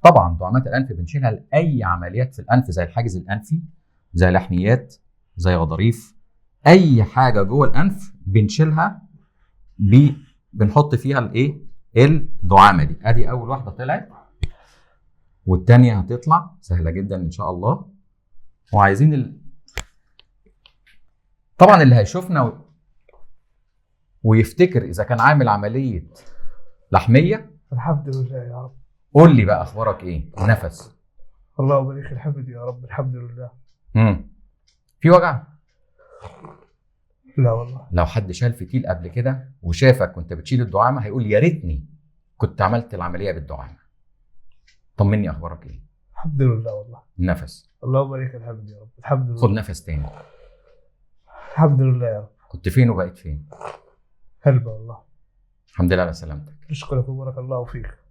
طبعا دعامات الانف بنشيلها لاي عمليات في الانف، زي الحاجز الانفي، زي لحميات، زي غضاريف، اي حاجه جوه الانف بنشيلها. بنحط فيها الايه، الدعامه دي. ادي اول واحده طلعت، والثانيه هتطلع سهله جدا ان شاء الله. وعايزين طبعا اللي هيشوفنا ويفتكر اذا كان عامل عمليه لحميه، الحمد لله يا رب. قول لي بقى اخبارك ايه؟ نفس. اللهم لك الحمد يا رب. الحمد لله. في وجع؟ لا والله. لو حد شال فتيل قبل كده وشافك كنت بتشيل الدعامه هيقول يا ريتني كنت عملت العمليه بالدعامه. طمني اخبارك ايه؟ الحمد لله والله. النفس. اللهم لك الحمد يا رب. الحمد لله. خد نفس تاني. الحمد لله يا رب. كنت فين وبقيت فين؟ هلبة والله. الحمد لله على سلامتك. نشكرك وبارك الله فيك.